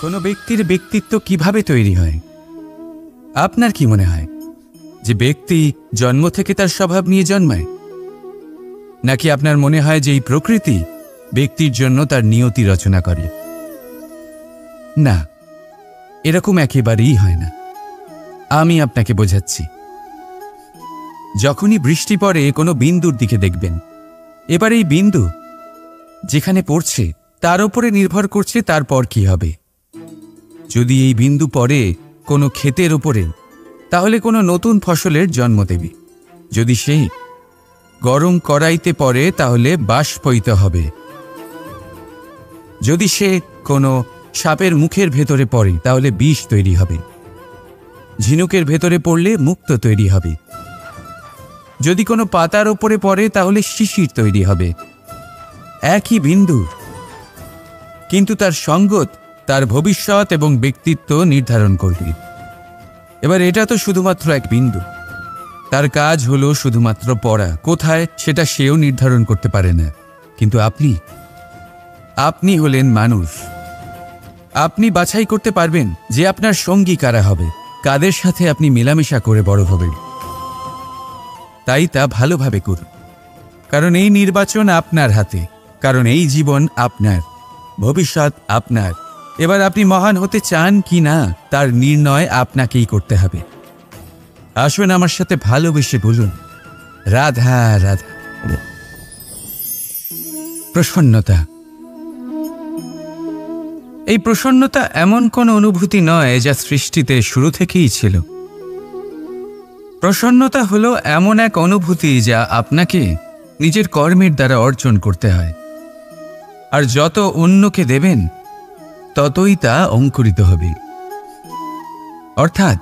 কোনো ব্যক্তির ব্যক্তিত্ব কিভাবে তৈরি হয়? আপনার কি মনে হয় যে ব্যক্তি জন্ম থেকে তার স্বভাব নিয়ে জন্মায়, নাকি আপনার মনে হয় যে এই প্রকৃতি ব্যক্তির জন্য তার নিয়তি রচনা করে? না, এরকম একেবারেই হয় না। আমি আপনাকে বোঝাচ্ছি। যখনই বৃষ্টি পড়ে কোনো বিন্দুর দিকে দেখবেন, এবার এই বিন্দু যেখানে পড়ছে তার উপরে নির্ভর করছে তারপর কি হবে। যদি এই বিন্দু পড়ে কোনো ক্ষেতের উপরে, তাহলে কোনো নতুন ফসলের জন্ম দেবে। যদি সেই গরম কড়াইতে পড়ে তাহলে বাষ্পীত হবে। যদি সে কোনো সাপের মুখের ভেতরে পড়ে তাহলে বিষ তৈরি হবে। ঝিনুকের ভেতরে পড়লে মুক্তো তৈরি হবে। যদি কোনো পাতার ওপরে পড়ে তাহলে শিশির তৈরি হবে। একই বিন্দু, কিন্তু তার সঙ্গত তার ভবিষ্যৎ এবং ব্যক্তিত্ব নির্ধারণ করবে। এবার এটা তো শুধুমাত্র এক বিন্দু, তার কাজ হলো শুধুমাত্র পড়া। কোথায় সেটা সেও নির্ধারণ করতে পারে না। কিন্তু আপনি হলেন মানুষ। আপনি বাছাই করতে পারবেন যে আপনার সঙ্গী কারা হবে, কাদের সাথে আপনি মেলামেশা করে বড় হবেন। তাই তা ভালোভাবে করুন, কারণ এই নির্বাচন আপনার হাতে, কারণ এই জীবন আপনার, ভবিষ্যৎ আপনার। এবার আপনি মহান হতে চান কি না তার নির্ণয় আপনাকেই করতে হবে। আসুন আমার সাথে ভালোবেসে বলুন, রাধা রাধা। প্রসন্নতা। এই প্রসন্নতা এমন কোন অনুভূতি নয় যা সৃষ্টিতে শুরু থেকেই ছিল। প্রসন্নতা হলো এমন এক অনুভূতি যা আপনাকে নিজের কর্মের দ্বারা অর্জন করতে হয়। আর যত অন্যকে দেবেন ততই তা অঙ্কুরিত হবে। অর্থাৎ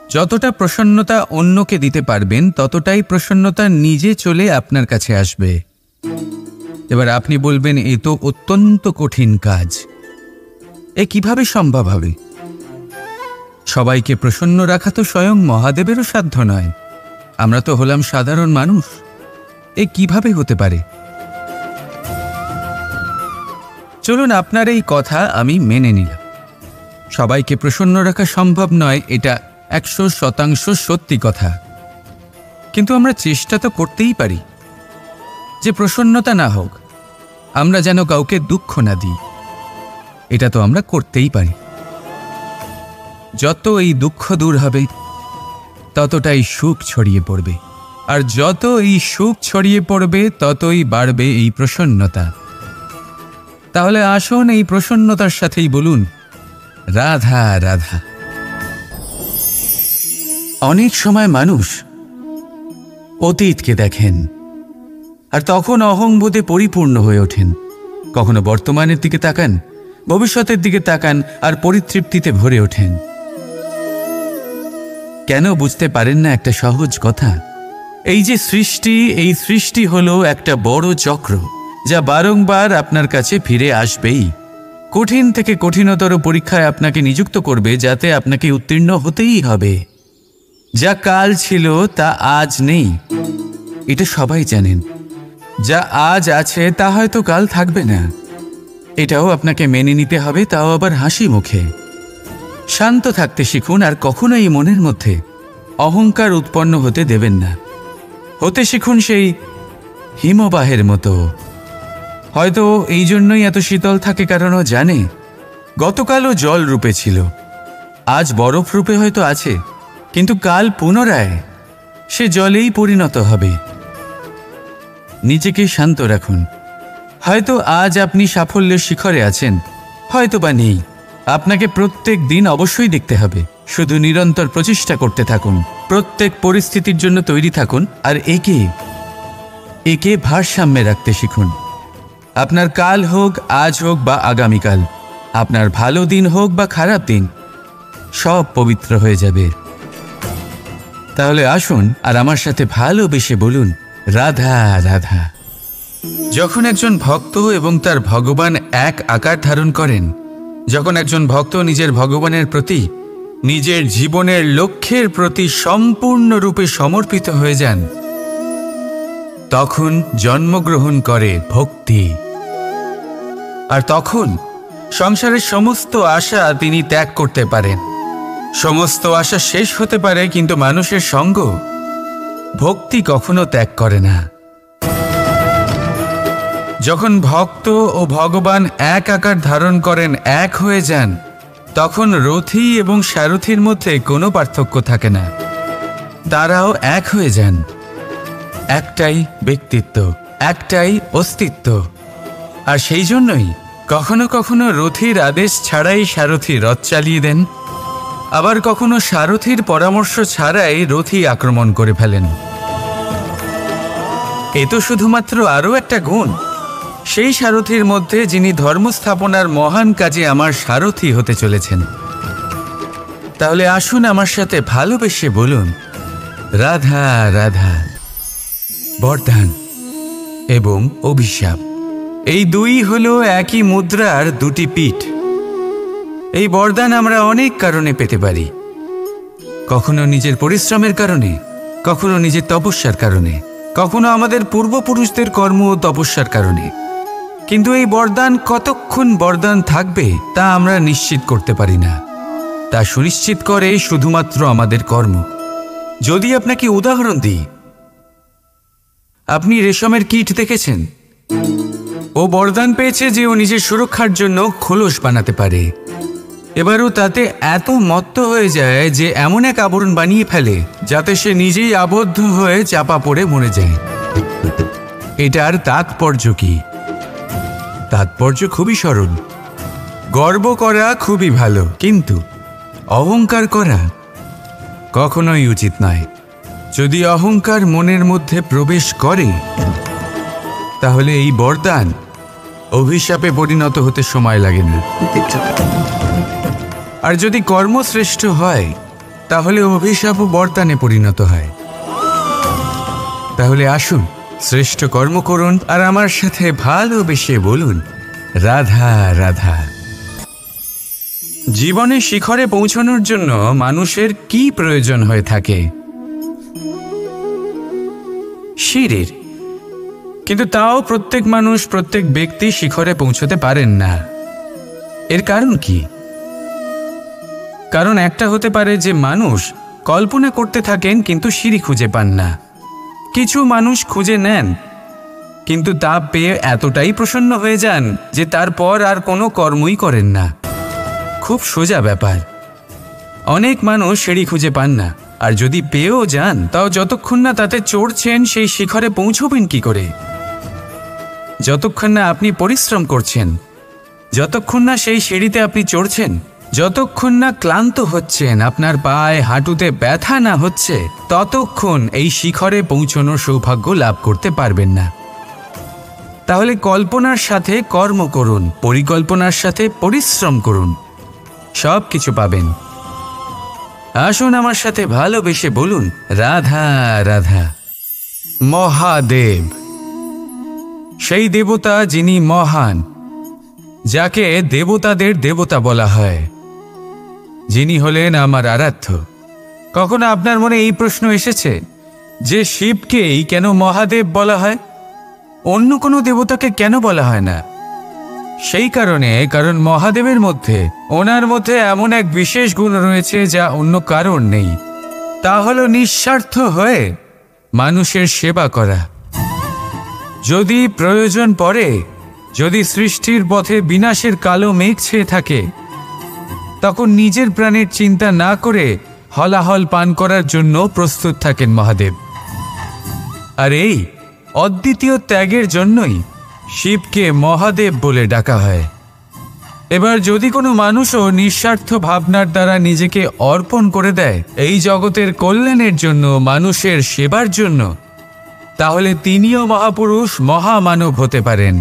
যতটা প্রসন্নতা অন্যকে দিতে পারবেন ততটাই প্রসন্নতা নিজে চলে আপনার কাছে আসবে। এবার আপনি বলবেন, এ তো অত্যন্ত কঠিন কাজ, এ কিভাবে সম্ভব হবে? সবাইকে প্রসন্ন রাখা তো স্বয়ং মহাদেবেরও সাধ্য নয়। আমরা তো হলাম সাধারণ মানুষ, এ কিভাবে হতে পারে? চলুন, আপনার এই কথা আমি মেনে নিলাম। সবাইকে প্রসন্ন রাখা সম্ভব নয়, এটা 100% সত্যি কথা। কিন্তু আমরা চেষ্টা তো করতেই পারি যে প্রসন্নতা না হোক, আমরা যেন কাউকে দুঃখ না দিই। এটা তো আমরা করতেই পারি। যত এই দুঃখ দূর হবে ততটাই সুখ ছড়িয়ে পড়বে, আর যত এই সুখ ছড়িয়ে পড়বে ততই বাড়বে এই প্রসন্নতা। তাহলে আসুন এই প্রসন্নতার সাথেই বলুন, রাধা রাধা। অনেক সময় মানুষ অতীতকে দেখেন আর তখন অহংবোধে পরিপূর্ণ হয়ে ওঠেন। কখনো বর্তমানের দিকে তাকান, ভবিষ্যতের দিকে তাকান আর পরিতৃপ্তিতে ভরে ওঠেন। কেন বুঝতে পারেন না একটা সহজ কথা? এই যে সৃষ্টি, এই সৃষ্টি হলো একটা বড় চক্র যা বারংবার আপনার কাছে ফিরে আসবেই। কঠিন থেকে কঠিনতর পরীক্ষায় আপনাকে নিযুক্ত করবে, যাতে আপনাকে উত্তীর্ণ হতেই হবে। যা কাল ছিল তা আজ নেই, এটা সবাই জানেন। যা আজ আছে তা হয়তো কাল থাকবে না, এটাও আপনাকে মেনে নিতে হবে, তাও আবার হাসি মুখে। শান্ত থাকতে শিখুন আর কখনোই মনের মধ্যে অহংকার উৎপন্ন হতে দেবেন না। হতে শিখুন সেই হিমবাহের মতো। হয়তো এই জন্যই এত শীতল থাকে, কারণ ও জানে গতকালও জল রূপে ছিল, আজ বরফ রূপে হয়তো আছে, কিন্তু কাল পুনরায় সে জলেই পরিণত হবে। নিজেকে শান্ত রাখুন। হয়তো আজ আপনি সাফল্যের শিখরে আছেন, হয়তো বা নেই। আপনাকে প্রত্যেক দিন অবশ্যই দেখতে হবে। শুধু নিরন্তর প্রচেষ্টা করতে থাকুন, প্রত্যেক পরিস্থিতির জন্য তৈরি থাকুন, আর একে ভারসাম্যে রাখতে শিখুন। আপনার কাল হোক, আজ হোক বা আগামীকাল, আপনার ভালো দিন হোক বা খারাপ দিন, সব পবিত্র হয়ে যাবে। তাহলে আসুন আর আমার সাথে ভালোবেসে বলুন, রাধা রাধা। যখন একজন ভক্ত এবং তার ভগবান এক আকার ধারণ করেন, যখন একজন ভক্ত নিজের ভগবানের প্রতি, নিজের জীবনের লক্ষ্যের প্রতি সম্পূর্ণরূপে সমর্পিত হয়ে যান, তখন জন্মগ্রহণ করে ভক্তি। আর তখন সংসারের সমস্ত আশা তিনি ত্যাগ করতে পারেন। সমস্ত আশা শেষ হতে পারে, কিন্তু মানুষের সঙ্গ ভক্তি কখনো ত্যাগ করে না। যখন ভক্ত ও ভগবান এক আকার ধারণ করেন, এক হয়ে যান, তখন রথী এবং সারথীর মধ্যে কোনো পার্থক্য থাকে না। তারাও এক হয়ে যান। একটাই ব্যক্তিত্ব, একটাই অস্তিত্ব। আর সেই জন্যই কখনো কখনো রথীর আদেশ ছাড়াই সারথী রথ চালিয়ে দেন, আবার কখনো সারথীর পরামর্শ ছাড়াই রথী আক্রমণ করে ফেলেন। এ তো শুধুমাত্র আরও একটা গুণ সেই সারথীর মধ্যে, যিনি ধর্মস্থাপনার মহান কাজে আমার সারথী হতে চলেছেন। তাহলে আসুন আমার সাথে ভালোবেসে বলুন, রাধা রাধা। বরদান এবং অভিশাপ, এই দুই হলো একই মুদ্রার দুটি পিঠ। এই বরদান আমরা অনেক কারণে পেতে পারি। কখনো নিজের পরিশ্রমের কারণে, কখনো নিজের তপস্যার কারণে, কখনো আমাদের পূর্বপুরুষদের কর্ম ও তপস্যার কারণে। কিন্তু এই বরদান কতক্ষণ বরদান থাকবে তা আমরা নিশ্চিত করতে পারি না। তা সুনিশ্চিত করে শুধুমাত্র আমাদের কর্ম। যদি আপনাকে উদাহরণ দিই, আপনি রেশমের কীট দেখেছেন? ও বরদান পেয়েছে যে ও নিজের সুরক্ষার জন্য খোলস বানাতে পারে। এবারও তাতে এত মত্ত হয়ে যায় যে এমন এক আবরণ বানিয়ে ফেলে যাতে সে নিজেই আবদ্ধ হয়ে চাপা পড়ে মরে যায়। এটার তাৎপর্য কি? তাৎপর্য খুবই সরল। গর্ব করা খুবই ভালো, কিন্তু অহংকার করা কখনোই উচিত নয়। যদি অহংকার মনের মধ্যে প্রবেশ করে, তাহলে এই বরদান অভিশাপে পরিণত হতে সময় লাগে না। আর যদি কর্মশ্রেষ্ঠ হয়, তাহলে অভিশাপও বরদানে পরিণত হয়। তাহলে আসুন শ্রেষ্ঠ কর্ম করুন আর আমার সাথে ভালোবেসে বলুন, রাধা রাধা। জীবনে শিখরে পৌঁছানোর জন্য মানুষের কি প্রয়োজন হয়ে থাকে? সিঁড়ির। কিন্তু তাও প্রত্যেক মানুষ, প্রত্যেক ব্যক্তি শিখরে পৌঁছতে পারেন না। এর কারণ কি? কারণ একটা হতে পারে যে মানুষ কল্পনা করতে থাকেন কিন্তু সিঁড়ি খুঁজে পান না। কিছু মানুষ খুঁজে নেন, কিন্তু তা পেয়ে এতটাই প্রসন্ন হয়ে যান যে তারপর আর কোনো কর্মই করেন না। খুব সোজা ব্যাপার। অনেক মানুষ সিঁড়ি খুঁজে পান না, আর যদি পেয়েও যান তাও যতক্ষণ না তাতে চড়ছেন সেই শিখরে পৌঁছবেন কি করে? যতক্ষণ না আপনি পরিশ্রম করছেন, যতক্ষণ না সেই সিঁড়িতে আপনি চড়ছেন, যতক্ষণ না ক্লান্ত হচ্ছেন, আপনার পায়ে হাঁটুতে ব্যথা না হচ্ছে, ততক্ষণ এই শিখরে পৌঁছানোর সৌভাগ্য লাভ করতে পারবেন না। তাহলে কল্পনার সাথে কর্ম করুন, পরিকল্পনার সাথে পরিশ্রম করুন, সব কিছু পাবেন। আসুন আমার সাথে ভালোবেসে বলুন, রাধা রাধা। মহাদেব, সেই দেবতা যিনি মহান, যাকে দেবতাদের দেবতা বলা হয়, যিনি হলেন আমার আরাধ্য। কখনো আপনার মনে এই প্রশ্ন এসেছে যে শিবকেই কেন মহাদেব বলা হয়, অন্য কোনো দেবতাকে কেন বলা হয় না? সেই কারণ মহাদেবের মধ্যে, ওনার মধ্যে এমন এক বিশেষ গুণ রয়েছে যা অন্য কারণ নেই। তা হলো নিঃস্বার্থ হয়ে মানুষের সেবা করা। যদি প্রয়োজন পড়ে, যদি সৃষ্টির পথে বিনাশের কালো মেঘ ছেয়ে থাকে, তখন নিজের প্রাণের চিন্তা না করে হলাহল পান করার জন্য প্রস্তুত থাকেন মহাদেব। আর এই অদ্বিতীয় ত্যাগের জন্যই শিবকে মহাদেব বলে ডাকা হয়। এবার যদি কোনো মানুষও নিঃস্বার্থ ভাবনার দ্বারা নিজেকে অর্পণ করে দেয় এই জগতের কল্যাণের জন্য, মানুষের সেবার জন্য, তাহলে তিনিও মহাপুরুষ, মহামানব হতে পারেন।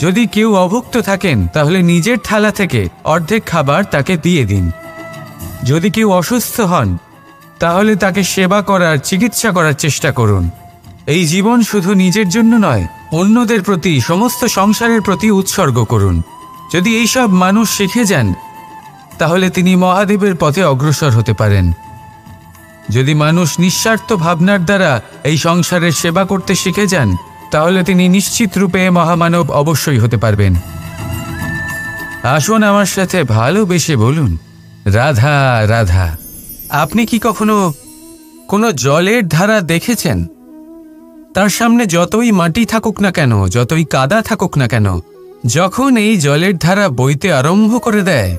যদি কেউ অভুক্ত থাকেন, তাহলে নিজের থালা থেকে অর্ধেক খাবার তাকে দিয়ে দিন। যদি কেউ অসুস্থ হন, তাহলে তাকে সেবা করার, চিকিৎসা করার চেষ্টা করুন। এই জীবন শুধু নিজের জন্য নয়, অন্যদের প্রতি, সমস্ত সংসারের প্রতি উৎসর্গ করুন। যদি এইসব মানুষ শিখে যান, তাহলে তিনি মহাদেবের পথে অগ্রসর হতে পারেন। যদি মানুষ নিঃস্বার্থ ভাবনার দ্বারা এই সংসারের সেবা করতে শিখে যান, তাহলে তিনি নিশ্চিত রূপে মহামানব অবশ্যই হতে পারবেন। আসুন আমার সাথে ভালোবেসে বলুন, রাধা রাধা। আপনি কি কখনো কোনো জলের ধারা দেখেছেন? তার সামনে যতই মাটি থাকুক না কেন, যতই কাদা থাকুক না কেন, যখন এই জলের ধারা বইতে আরম্ভ করে দেয়,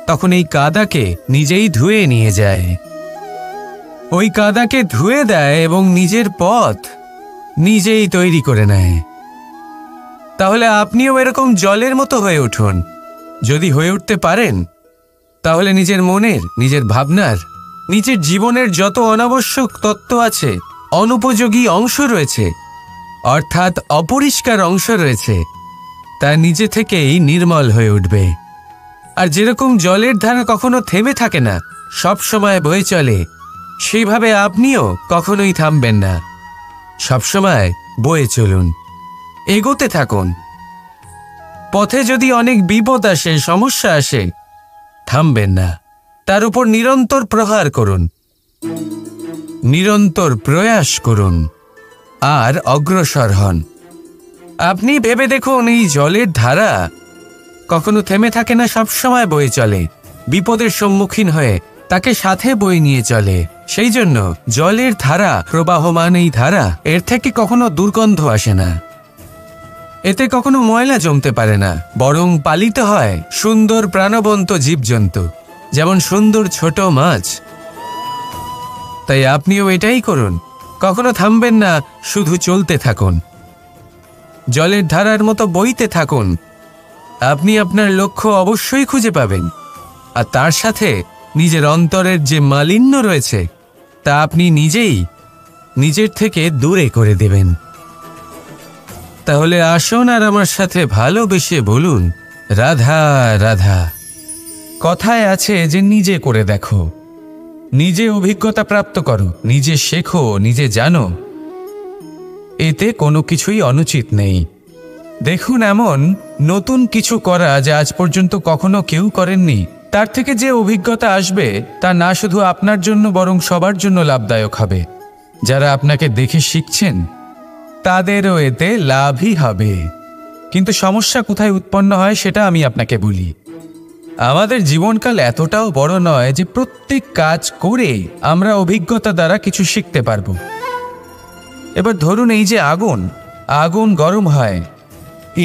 তখন এই কাদাকে নিজেই ধুয়ে নিয়ে যায়। ওই কাদাকে ধুয়ে দেয় এবং নিজের পথ নিজেই তৈরি করে নেয়। তাহলে আপনিও এরকম জলের মতো হয়ে উঠুন। যদি হয়ে উঠতে পারেন, তাহলে নিজের মনের, নিজের ভাবনার, নিজের জীবনের যত অনাবশ্যক তত্ত্ব আছে, অনুপযোগী অংশ রয়েছে, অর্থাৎ অপরিষ্কার অংশ রয়েছে, তা নিজে থেকেই নির্মল হয়ে উঠবে। আর যেরকম জলের ধারা কখনো থেমে থাকে না, সব সময় বয়ে চলে, সেইভাবে আপনিও কখনোই থামবেন না। সবসময় বয়ে চলুন, এগোতে থাকুন। পথে যদি অনেক বিপদ আসে, সমস্যা আসে, থামবেন না, তার উপর নিরন্তর প্রহার করুন, নিরন্তর প্রয়াস করুন আর অগ্রসর হন। আপনি ভেবে দেখুন, এই জলের ধারা কখনো থেমে থাকে না, সবসময় বয়ে চলে, বিপদের সম্মুখীন হয়ে তাকে সাথে বয়ে নিয়ে চলে। সেই জন্য জলের ধারা, প্রবাহমান এই ধারা, এর থেকে কখনো দুর্গন্ধ আসে না, এতে কখনো ময়লা জমতে পারে না, বরং পালিত হয় সুন্দর প্রাণবন্ত জীবজন্তু, যেমন সুন্দর ছোট মাছ। তাই আপনিও এটাই করুন, কখনো থামবেন না, শুধু চলতে থাকুন, জলের ধারার মতো বইতে থাকুন। আপনি আপনার লক্ষ্য অবশ্যই খুঁজে পাবেন, আর তার সাথে নিজের অন্তরের যে মালিন্য রয়েছে, তা আপনি নিজেই নিজের থেকে দূরে করে দেবেন। তাহলে আসুন আর আমার সাথে ভালোবেসে বলুন, রাধা রাধা। কথায় আছে যে নিজে করে দেখো, নিজে অভিজ্ঞতা প্রাপ্ত করো, নিজে শেখো, নিজে জানো, এতে কোনো কিছুই অনুচিত নেই। দেখুন, এমন নতুন কিছু করা যা আজ পর্যন্ত কখনো কেউ করেননি, তার থেকে যে অভিজ্ঞতা আসবে তা না শুধু আপনার জন্য বরং সবার জন্য লাভদায়ক হবে। যারা আপনাকে দেখে শিখছেন তাদেরও এতে লাভই হবে। কিন্তু সমস্যা কোথায় উৎপন্ন হয় সেটা আমি আপনাকে বলি। আমাদের জীবনকাল এতটাও বড় নয় যে প্রত্যেক কাজ করে আমরা অভিজ্ঞতা দ্বারা কিছু শিখতে পারবো। এবার ধরুন, এই যে আগুন গরম হয়,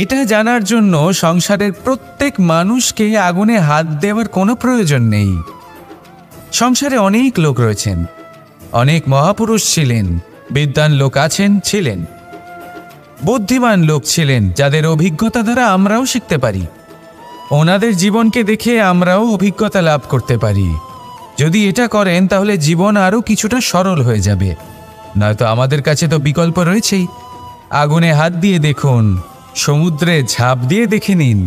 এটা জানার জন্য সংসারের প্রত্যেক মানুষকে আগুনে হাত দেওয়ার কোনো প্রয়োজন নেই। সংসারে অনেক লোক রয়েছেন, অনেক মহাপুরুষ ছিলেন, বিদ্বান লোক ছিলেন, বুদ্ধিমান লোক ছিলেন, যাদের অভিজ্ঞতা দ্বারা আমরাও শিখতে পারি। ওনাদের জীবনকে দেখে আমরাও অভিজ্ঞতা লাভ করতে পারি। যদি এটা করেন তাহলে জীবন আরও কিছুটা সরল হয়ে যাবে। নয়তো আমাদের কাছে তো বিকল্প রয়েছেই। আগুনে হাত দিয়ে দেখুন, সমুদ্রে ঝাঁপ দিয়ে দেখে নিন,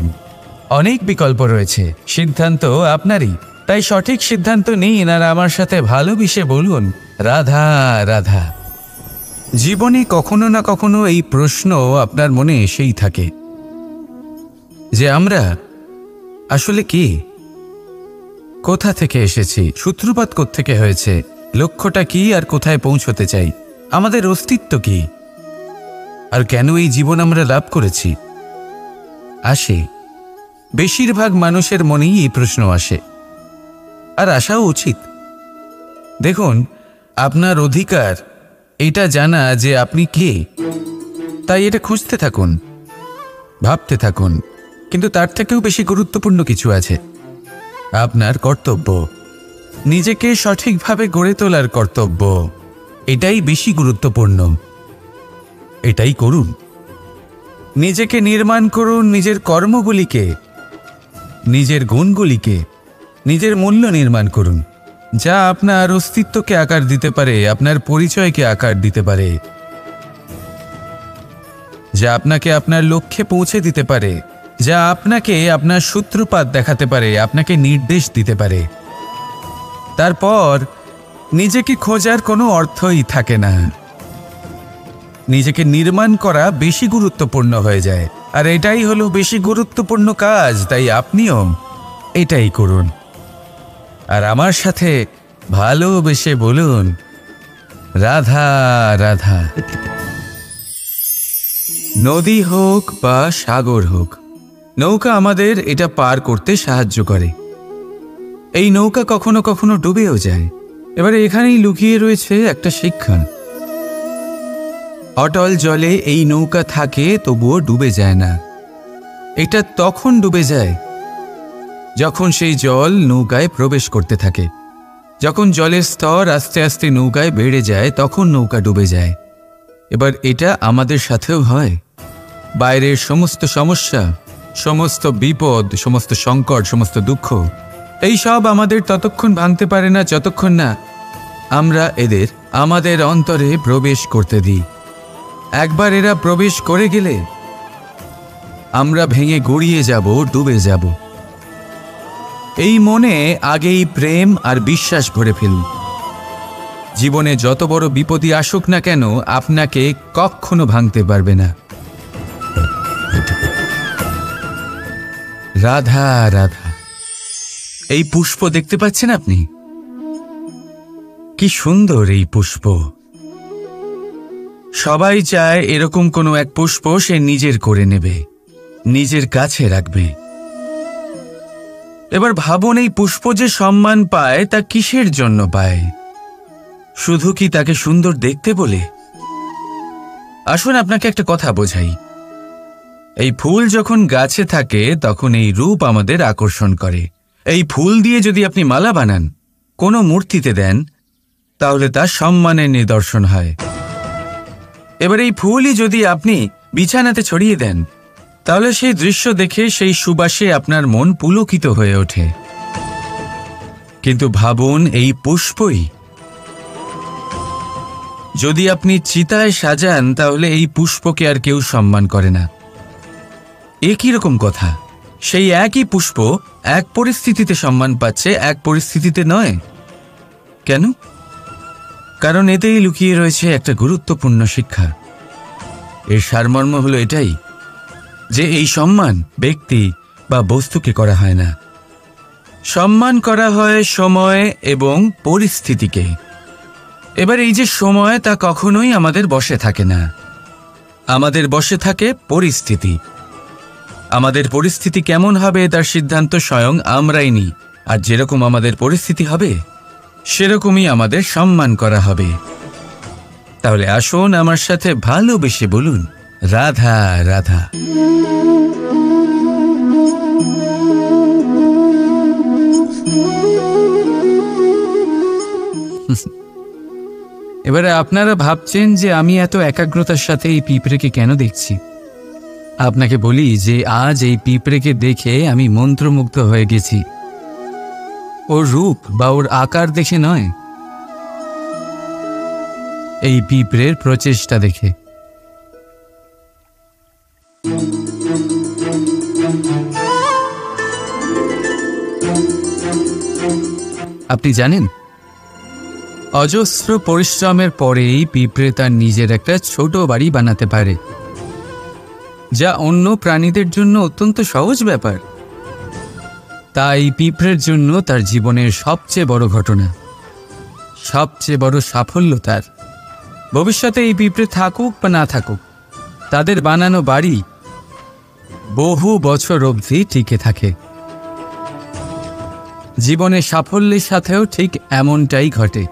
অনেক বিকল্প রয়েছে। সিদ্ধান্ত আপনারই। তাই সঠিক সিদ্ধান্ত নিন আর আমার সাথে ভালোবেসে বলুন, রাধা রাধা। জীবনে কখনো না কখনো এই প্রশ্ন আপনার মনে এসেই থাকে যে আমরা আসলে কি, কোথা থেকে এসেছি, সূত্রপাত কোত্থেকে হয়েছে, লক্ষ্যটা কি আর কোথায় পৌঁছতে চাই, আমাদের অস্তিত্ব কি, আর কেন এই জীবন আমরা লাভ করেছি। আসে, বেশিরভাগ মানুষের মনেই এই প্রশ্ন আসে, আর আসাও উচিত। দেখুন, আপনার অধিকার এটা জানা যে আপনি কে, তাই এটা খুঁজতে থাকুন, ভাবতে থাকুন। কিন্তু তার থেকেও বেশি গুরুত্বপূর্ণ কিছু আছে, আপনার কর্তব্য, নিজেকে সঠিকভাবে গড়ে তোলার কর্তব্য। এটাই বেশি গুরুত্বপূর্ণ, এটাই করুন। নিজেকে নির্মাণ করুন, নিজের কর্মগুলিকে, নিজের গুণগুলিকে, নিজের মূল্য নির্মাণ করুন, যা আপনার অস্তিত্বকে আকার দিতে পারে, আপনার পরিচয়কে আকার দিতে পারে, যা আপনাকে আপনার লক্ষ্যে পৌঁছে দিতে পারে, যা আপনাকে আপনার সূত্রপাত দেখাতে পারে, আপনাকে নির্দেশ দিতে পারে। তারপর নিজেকে খোঁজার কোনো অর্থই থাকে না। নিজেকে নির্মাণ করা বেশি গুরুত্বপূর্ণ হয়ে যায়, আর এটাই হলো বেশি গুরুত্বপূর্ণ কাজ। তাই আপনিও এটাই করুন আর আমার সাথে ভালোবেসে বলুন, রাধা রাধা। নদী হোক বা সাগর হোক, নৌকা আমাদের এটা পার করতে সাহায্য করে। এই নৌকা কখনো কখনো ডুবেও যায়। এবারে এখানেই লুকিয়ে রয়েছে একটা শিক্ষা। অটল জলে এই নৌকা থাকে, তবুও ডুবে যায় না। এটা তখন ডুবে যায় যখন সেই জল নৌকায় প্রবেশ করতে থাকে। যখন জলের স্তর আস্তে আস্তে নৌকায় বেড়ে যায়, তখন নৌকা ডুবে যায়। এবার এটা আমাদের সাথেও হয়। বাইরের সমস্ত সমস্যা, সমস্ত বিপদ, সমস্ত সংকট, সমস্ত দুঃখ, এই সব আমাদের ততক্ষণ ভাঙতে পারে না যতক্ষণ না আমরা এদের আমাদের অন্তরে প্রবেশ করতে দিই। একবার এরা প্রবেশ করে গেলে আমরা ভেঙে গড়িয়ে যাব, ডুবে যাব। এই মনে আগেই প্রেম আর বিশ্বাস ভরে ফেলুন। জীবনে যত বড় বিপদই আসুক না কেন, আপনাকে কখনো ভাঙতে পারবে না। রাধা রাধা। এই পুষ্প দেখতে পাচ্ছেন আপনি? কি সুন্দর এই পুষ্প। সবাই চায় এরকম কোনো এক পুষ্প সে নিজের করে নেবে, নিজের কাছে রাখবে। এবার ভাবুন, এই পুষ্প যে সম্মান পায় তা কিসের জন্য পায়? শুধু কি তাকে সুন্দর দেখতে বলে? আসুন আপনাকে একটা কথা বোঝাই। এই ফুল যখন গাছে থাকে তখন এই রূপ আমাদের আকর্ষণ করে। এই ফুল দিয়ে যদি আপনি মালা বানান, কোনো মূর্তিতে দেন, তাহলে তা সম্মানের নিদর্শন হয়। এবার এই ফুলই যদি আপনি বিছানাতে ছড়িয়ে দেন, তাহলে সেই দৃশ্য দেখে সেই সুবাসে আপনার মন পুলকিত হয়ে ওঠে। কিন্তু ভাবুন, এই পুষ্পই যদি আপনি চিতায় সাজান, তাহলে এই পুষ্পকে আর কেউ সম্মান করে না। একই রকম কথা, সেই একই পুষ্প এক পরিস্থিতিতে সম্মান পাচ্ছে, এক পরিস্থিতিতে নয়। কেন? কারণ এতেই লুকিয়ে রয়েছে একটা গুরুত্বপূর্ণ শিক্ষা। এর সারমর্ম হলো এটাই যে এই সম্মান ব্যক্তি বা বস্তুকে করা হয় না, সম্মান করা হয় সময় এবং পরিস্থিতিকে। এবার এই যে সময়, তা কখনোই আমাদের বশে থাকে না। আমাদের বশে থাকে পরিস্থিতি। আমাদের পরিস্থিতি কেমন হবে তার সিদ্ধান্ত স্বয়ং আমরাই নিই। আর যেরকম আমাদের পরিস্থিতি হবে সেরকমই আমাদের সম্মান করা হবে। তাহলে আসুন আমার সাথে ভালোবেসে বলুন, রাধা রাধা। এবারে আপনারা ভাবছেন যে আমি এত একাগ্রতার সাথে এই পিঁপড়েকে কেন দেখছি। আপনাকে বলি যে আজ এই পিঁপড়েকে দেখে আমি মন্ত্রমুগ্ধ হয়ে গেছি। ওর রূপ বা ওর আকার দেখে নয়, এই পিঁপড়ের প্রচেষ্টা দেখে। আপনি জানেন, অজস্র পরিশ্রমের পরেই পিঁপড়ে তার নিজের একটা ছোট বাড়ি বানাতে পারে, যা অন্য প্রাণীদের জন্য অত্যন্ত সহজ ব্যাপার। তাই পিঁপড়ের জন্য তার জীবনের সবচেয়ে বড় ঘটনা, সবচেয়ে বড় সাফল্য তার। ভবিষ্যতে এই পিঁপড়ে থাকুক বা না থাকুক, তাদের বানানো বাড়ি বহু বছর অবধি টিকে থাকে। জীবনের সাফল্যের সাথেও ঠিক এমনটাই ঘটে।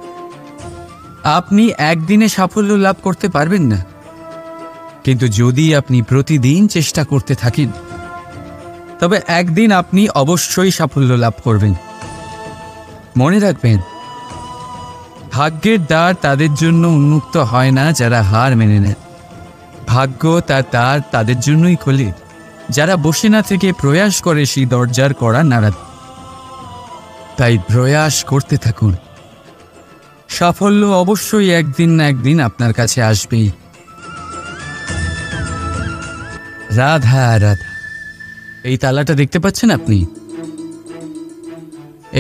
আপনি একদিনে সাফল্য লাভ করতে পারবেন না, কিন্তু যদি আপনি প্রতিদিন চেষ্টা করতে থাকেন, তবে একদিন আপনি অবশ্যই সাফল্য লাভ করবেন। মনে রাখবেন, ভাগ্যের দ্বার তাদের জন্য উন্মুক্ত হয় না যারা হার মেনে নেয়। ভাগ্য তার দ্বার তাদের জন্যই খোলে যারা বসে না থেকে প্রয়াস করে সেই দরজার কড়া নাড়া। তাই প্রয়াস করতে থাকুন। সাফল্য অবশ্যই একদিন না একদিন আপনার কাছে আসবেই। রাধা রাধা। এই তালাটা দেখতে পাচ্ছেন আপনি?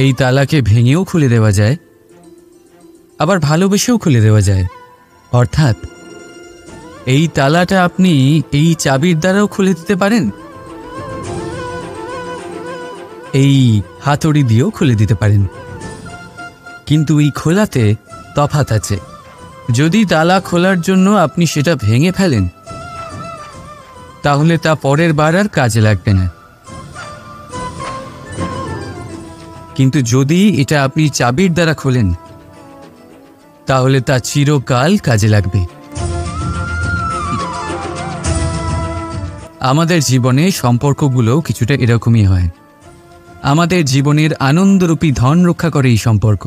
এই তালাকে ভেঙেও খুলে দেওয়া যায়, আবার ভালোবেসেও খুলে দেওয়া যায়। অর্থাৎ এই তালাটা আপনি এই চাবির দ্বারাও খুলে দিতে পারেন, এই হাতুড়ি দিয়েও খুলে দিতে পারেন। কিন্তু এই খোলাতে তফাৎ আছে। যদি তালা খোলার জন্য আপনি সেটা ভেঙে ফেলেন, তাহলে তা পরের বার আর কাজে লাগবে না। কিন্তু যদি এটা আপনি চাবির দ্বারা খোলেন তাহলে তা চিরকাল কাজে লাগবে। আমাদের জীবনে সম্পর্কগুলো কিছুটা এরকমই হয়। আমাদের জীবনের আনন্দরূপী ধন রক্ষা করে এই সম্পর্ক,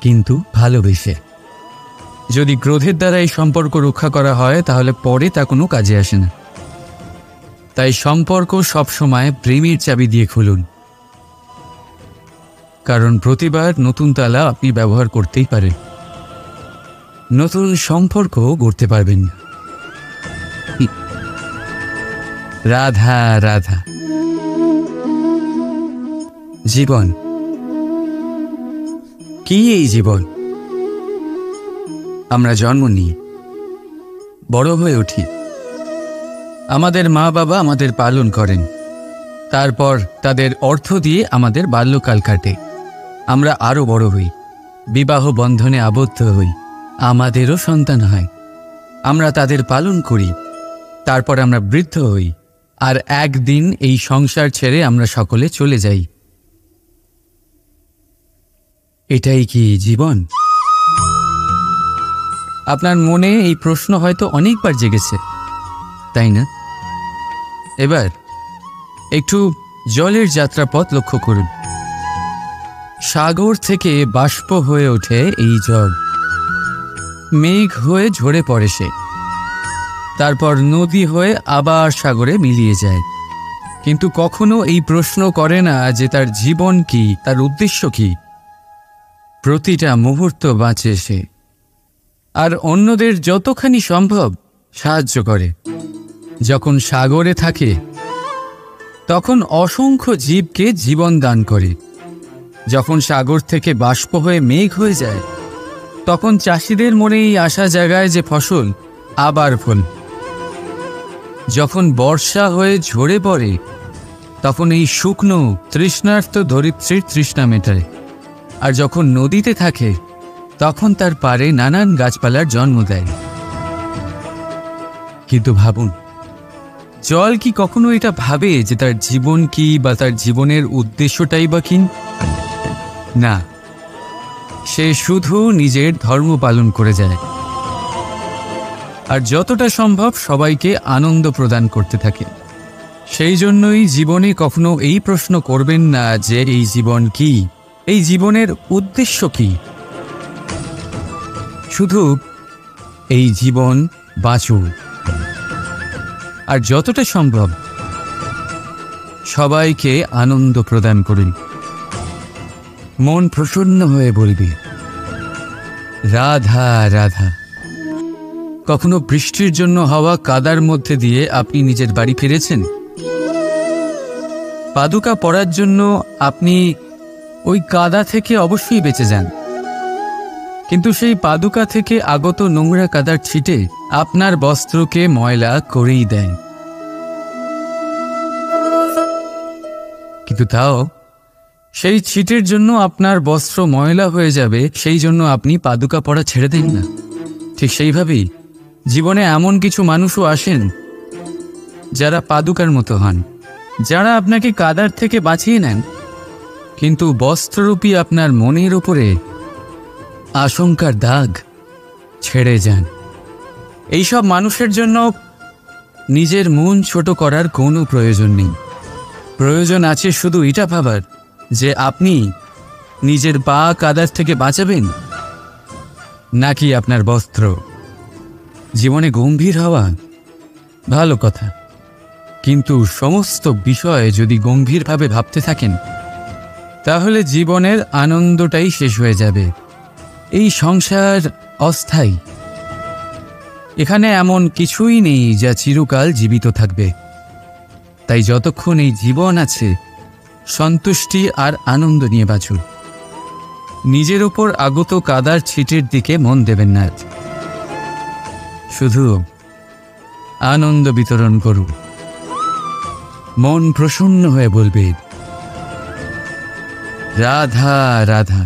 কিন্তু ভালোবেসে। যদি ক্রোধের দ্বারা এই সম্পর্ক রক্ষা করা হয় তাহলে পরে তা কোনো কাজে আসে না। তাই সম্পর্ক সবসময় প্রেমের চাবি দিয়ে খুলুন, কারণ প্রতিবার নতুন তালা আপনি ব্যবহার করতেই পারেন, নতুন সম্পর্ক গড়তে পারবেন। রাধা রাধা। জীবন কি? এই জীবন আমরা জন্ম নিই, বড় হয়ে উঠি, আমাদের মা বাবা আমাদের পালন করেন, তারপর তাদের অর্থ দিয়ে আমাদের বাল্যকাল কাটে, আমরা আরো বড় হই, বিবাহ বন্ধনে আবদ্ধ হই, আমাদেরও সন্তান হয়, আমরা তাদের পালন করি, তারপর আমরা বৃদ্ধ হই, আর একদিন এই সংসার ছেড়ে আমরা সকলে চলে যাই। এটাই কি জীবন? আপনার মনে এই প্রশ্ন হয়তো অনেকবার জেগেছে, তাই না? এবার একটু জলের যাত্রাপথ লক্ষ্য করুন। সাগর থেকে বাষ্প হয়ে ওঠে এই জল, মেঘ হয়ে ঝরে পড়ে সে, তারপর নদী হয়ে আবার সাগরে মিলিয়ে যায়। কিন্তু কখনো এই প্রশ্ন করে না যে তার জীবন কি, তার উদ্দেশ্য কি। প্রতিটা মুহূর্ত বাঁচে সে, আর অন্যদের যতখানি সম্ভব সাহায্য করে। যখন সাগরে থাকে তখন অসংখ্য জীবকে জীবন দান করে। যখন সাগর থেকে বাষ্প হয়ে মেঘ হয়ে যায় তখন চাষিদের মনে এই আশা জাগায় যে ফসল আবার ফল। যখন বর্ষা হয়ে ঝরে পড়ে তখন এই শুকনো তৃষ্ণার্ত ধরিত্রীর তৃষ্ণা মেটায়। আর যখন নদীতে থাকে তখন তার পাড়ে নানান গাছপালার জন্ম দেয়। কিন্তু ভাবুন, জল কি কখনো এটা ভাবে যে তার জীবন কি বা তার জীবনের উদ্দেশ্যটাই বা কি? না, সে শুধু নিজের ধর্ম পালন করে যায়, আর যতটা সম্ভব সবাইকে আনন্দ প্রদান করতে থাকে। সেই জন্যই জীবনে কখনো এই প্রশ্ন করবেন না যে এই জীবন কি, এই জীবনের উদ্দেশ্য কি। শুধু এই জীবন বাঁচুন, আর যতটা সম্ভব সবাইকে আনন্দ প্রদান করুন। মন প্রসন্ন হয়ে বলবে রাধা রাধা। কখনো বৃষ্টির জন্য হওয়া কাদার মধ্যে দিয়ে আপনি নিজের বাড়ি ফিরেছেন? পাদুকা পরার জন্য আপনি ওই কাদা থেকে অবশ্যই বেঁচে যান, কিন্তু সেই পাদুকা থেকে আগত নোংরা কাদার ছিটে আপনার বস্ত্রকে ময়লা করেই দেয়। কিন্তু তাও সেই ছিটের জন্য আপনার বস্ত্র ময়লা হয়ে যাবে, সেই জন্য আপনি পাদুকা পরা ছেড়ে দেন না। ঠিক সেইভাবেই জীবনে এমন কিছু মানুষও আসেন যারা পাদুকার মতো হন, যারা আপনাকে কাদার থেকে বাঁচিয়ে নেন, কিন্তু বস্ত্ররূপী আপনার মনের উপরে আশঙ্কার দাগ ছেড়ে যান। এইসব মানুষের জন্য নিজের মন ছোট করার কোনো প্রয়োজন নেই। প্রয়োজন আছে শুধু এটা ভাবার যে আপনি নিজের পা কাদার থেকে বাঁচাবেন নাকি আপনার বস্ত্র। জীবনে গম্ভীর হওয়া ভালো কথা, কিন্তু সমস্ত বিষয়ে যদি গম্ভীরভাবে ভাবতে থাকেন তাহলে জীবনের আনন্দটাই শেষ হয়ে যাবে। এই সংসার অস্থায়ী, এখানে এমন কিছুই নেই যা চিরকাল জীবিত থাকবে। তাই যতক্ষণ এই জীবন আছে সন্তুষ্টি আর আনন্দ নিয়ে বাঁচুন। নিজের ওপর আগত কাদার ছিটের দিকে মন দেবেন না, শুধু আনন্দ বিতরণ করুন। মন প্রসন্ন হয়ে বলবে রাধা রাধা।